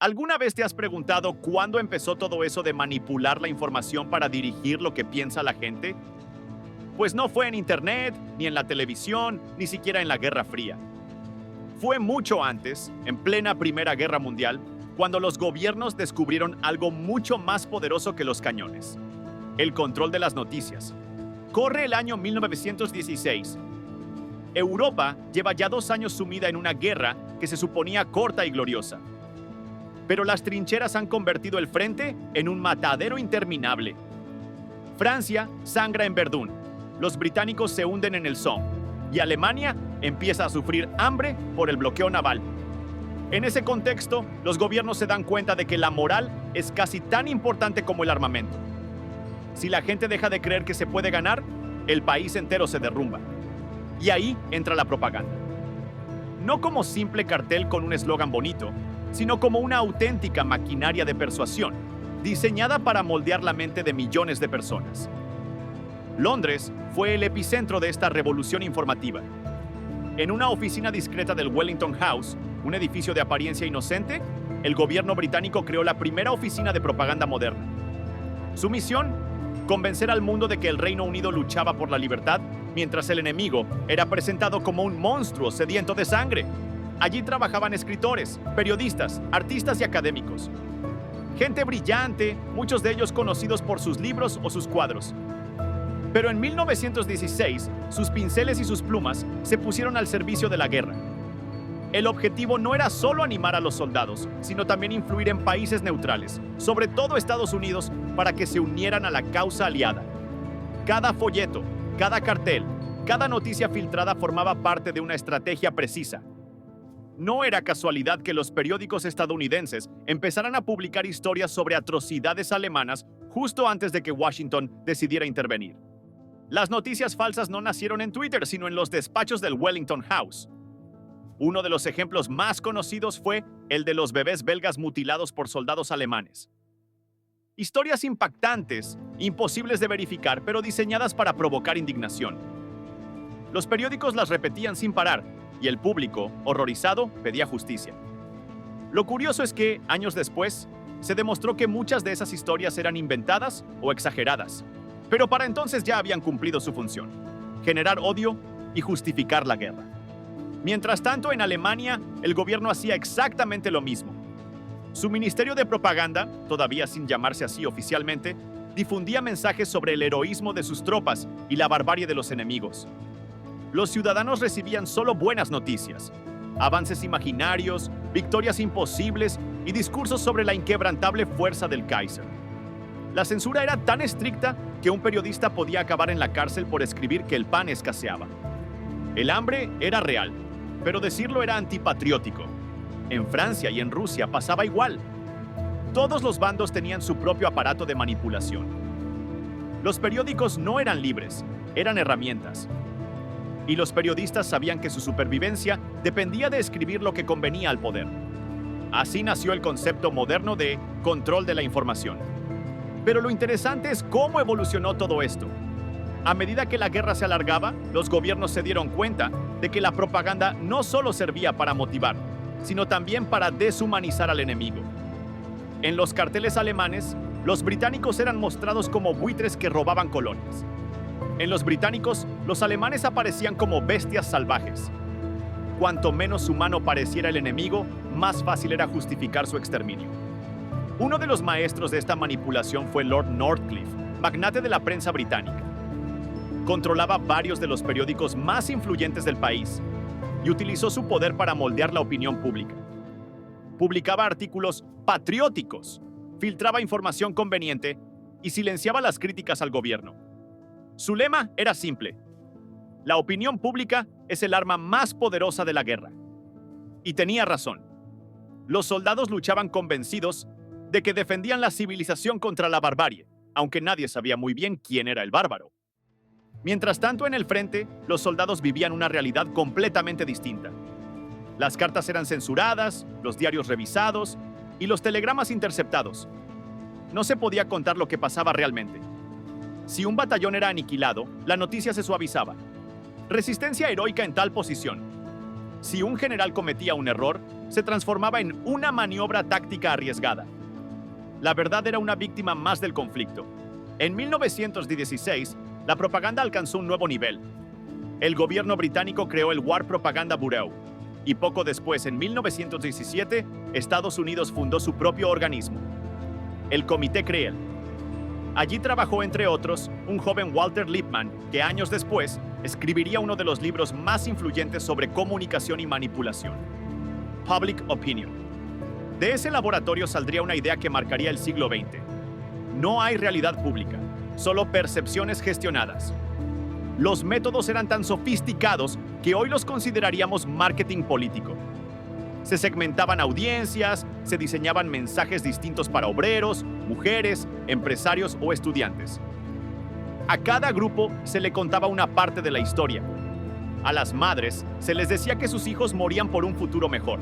¿Alguna vez te has preguntado cuándo empezó todo eso de manipular la información para dirigir lo que piensa la gente? Pues no fue en Internet, ni en la televisión, ni siquiera en la Guerra Fría. Fue mucho antes, en plena Primera Guerra Mundial, cuando los gobiernos descubrieron algo mucho más poderoso que los cañones: el control de las noticias. Corre el año 1916. Europa lleva ya 2 años sumida en una guerra que se suponía corta y gloriosa. Pero las trincheras han convertido el frente en un matadero interminable. Francia sangra en Verdún, los británicos se hunden en el Somme y Alemania empieza a sufrir hambre por el bloqueo naval. En ese contexto, los gobiernos se dan cuenta de que la moral es casi tan importante como el armamento. Si la gente deja de creer que se puede ganar, el país entero se derrumba. Y ahí entra la propaganda. No como simple cartel con un eslogan bonito, sino como una auténtica maquinaria de persuasión, diseñada para moldear la mente de millones de personas. Londres fue el epicentro de esta revolución informativa. En una oficina discreta del Wellington House, un edificio de apariencia inocente, el gobierno británico creó la primera oficina de propaganda moderna. Su misión: convencer al mundo de que el Reino Unido luchaba por la libertad, mientras el enemigo era presentado como un monstruo sediento de sangre. Allí trabajaban escritores, periodistas, artistas y académicos. Gente brillante, muchos de ellos conocidos por sus libros o sus cuadros. Pero en 1916, sus pinceles y sus plumas se pusieron al servicio de la guerra. El objetivo no era solo animar a los soldados, sino también influir en países neutrales, sobre todo Estados Unidos, para que se unieran a la causa aliada. Cada folleto, cada cartel, cada noticia filtrada formaba parte de una estrategia precisa. No era casualidad que los periódicos estadounidenses empezaran a publicar historias sobre atrocidades alemanas justo antes de que Washington decidiera intervenir. Las noticias falsas no nacieron en Twitter, sino en los despachos del Wellington House. Uno de los ejemplos más conocidos fue el de los bebés belgas mutilados por soldados alemanes. Historias impactantes, imposibles de verificar, pero diseñadas para provocar indignación. Los periódicos las repetían sin parar, y el público, horrorizado, pedía justicia. Lo curioso es que, años después, se demostró que muchas de esas historias eran inventadas o exageradas, pero para entonces ya habían cumplido su función: generar odio y justificar la guerra. Mientras tanto, en Alemania, el gobierno hacía exactamente lo mismo. Su ministerio de propaganda, todavía sin llamarse así oficialmente, difundía mensajes sobre el heroísmo de sus tropas y la barbarie de los enemigos. Los ciudadanos recibían solo buenas noticias: avances imaginarios, victorias imposibles y discursos sobre la inquebrantable fuerza del Kaiser. La censura era tan estricta que un periodista podía acabar en la cárcel por escribir que el pan escaseaba. El hambre era real, pero decirlo era antipatriótico. En Francia y en Rusia pasaba igual. Todos los bandos tenían su propio aparato de manipulación. Los periódicos no eran libres, eran herramientas. Y los periodistas sabían que su supervivencia dependía de escribir lo que convenía al poder. Así nació el concepto moderno de control de la información. Pero lo interesante es cómo evolucionó todo esto. A medida que la guerra se alargaba, los gobiernos se dieron cuenta de que la propaganda no solo servía para motivar, sino también para deshumanizar al enemigo. En los carteles alemanes, los británicos eran mostrados como buitres que robaban colonias. En los británicos, los alemanes aparecían como bestias salvajes. Cuanto menos humano pareciera el enemigo, más fácil era justificar su exterminio. Uno de los maestros de esta manipulación fue Lord Northcliffe, magnate de la prensa británica. Controlaba varios de los periódicos más influyentes del país y utilizó su poder para moldear la opinión pública. Publicaba artículos patrióticos, filtraba información conveniente y silenciaba las críticas al gobierno. Su lema era simple: la opinión pública es el arma más poderosa de la guerra. Y tenía razón. Los soldados luchaban convencidos de que defendían la civilización contra la barbarie, aunque nadie sabía muy bien quién era el bárbaro. Mientras tanto, en el frente, los soldados vivían una realidad completamente distinta. Las cartas eran censuradas, los diarios revisados y los telegramas interceptados. No se podía contar lo que pasaba realmente. Si un batallón era aniquilado, la noticia se suavizaba: resistencia heroica en tal posición. Si un general cometía un error, se transformaba en una maniobra táctica arriesgada. La verdad era una víctima más del conflicto. En 1916, la propaganda alcanzó un nuevo nivel. El gobierno británico creó el War Propaganda Bureau, y poco después, en 1917, Estados Unidos fundó su propio organismo, el Comité Creel. Allí trabajó, entre otros, un joven Walter Lippmann, que años después escribiría uno de los libros más influyentes sobre comunicación y manipulación, Public Opinion. De ese laboratorio saldría una idea que marcaría el siglo XX. No hay realidad pública, solo percepciones gestionadas. Los métodos eran tan sofisticados que hoy los consideraríamos marketing político. Se segmentaban audiencias, se diseñaban mensajes distintos para obreros, mujeres, empresarios o estudiantes. A cada grupo se le contaba una parte de la historia. A las madres se les decía que sus hijos morían por un futuro mejor.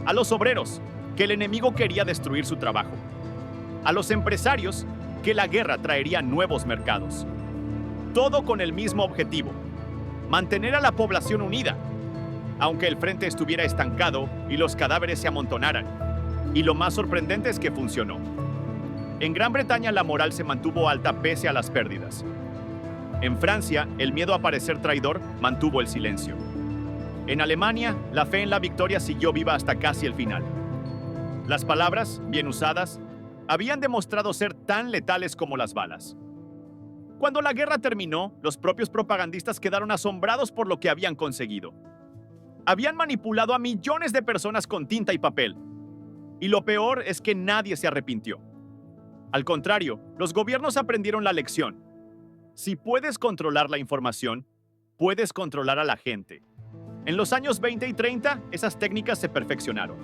A los obreros, que el enemigo quería destruir su trabajo. A los empresarios, que la guerra traería nuevos mercados. Todo con el mismo objetivo: mantener a la población unida, aunque el frente estuviera estancado y los cadáveres se amontonaran. Y lo más sorprendente es que funcionó. En Gran Bretaña la moral se mantuvo alta pese a las pérdidas. En Francia, el miedo a parecer traidor mantuvo el silencio. En Alemania, la fe en la victoria siguió viva hasta casi el final. Las palabras, bien usadas, habían demostrado ser tan letales como las balas. Cuando la guerra terminó, los propios propagandistas quedaron asombrados por lo que habían conseguido. Habían manipulado a millones de personas con tinta y papel. Y lo peor es que nadie se arrepintió. Al contrario, los gobiernos aprendieron la lección. Si puedes controlar la información, puedes controlar a la gente. En los años 20 y 30, esas técnicas se perfeccionaron.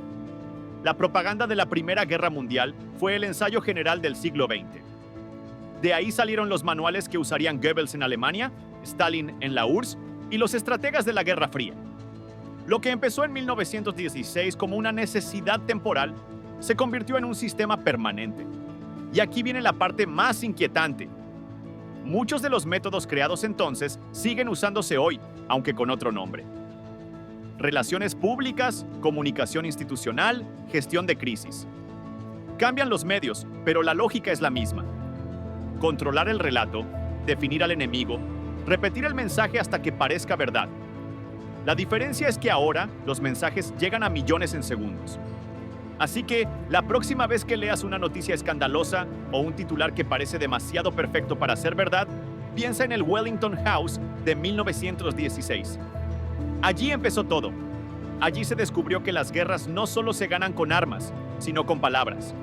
La propaganda de la Primera Guerra Mundial fue el ensayo general del siglo XX. De ahí salieron los manuales que usarían Goebbels en Alemania, Stalin en la URSS y los estrategas de la Guerra Fría. Lo que empezó en 1916 como una necesidad temporal se convirtió en un sistema permanente. Y aquí viene la parte más inquietante. Muchos de los métodos creados entonces siguen usándose hoy, aunque con otro nombre. Relaciones públicas, comunicación institucional, gestión de crisis. Cambian los medios, pero la lógica es la misma. Controlar el relato, definir al enemigo, repetir el mensaje hasta que parezca verdad. La diferencia es que ahora los mensajes llegan a millones en segundos. Así que, la próxima vez que leas una noticia escandalosa o un titular que parece demasiado perfecto para ser verdad, piensa en el Wellington House de 1916. Allí empezó todo. Allí se descubrió que las guerras no solo se ganan con armas, sino con palabras.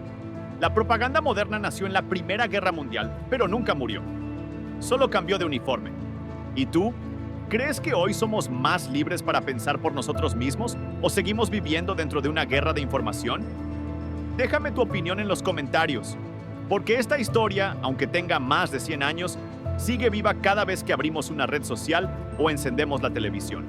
La propaganda moderna nació en la Primera Guerra Mundial, pero nunca murió. Solo cambió de uniforme. ¿Y tú? ¿Crees que hoy somos más libres para pensar por nosotros mismos o seguimos viviendo dentro de una guerra de información? Déjame tu opinión en los comentarios, porque esta historia, aunque tenga más de 100 años, sigue viva cada vez que abrimos una red social o encendemos la televisión.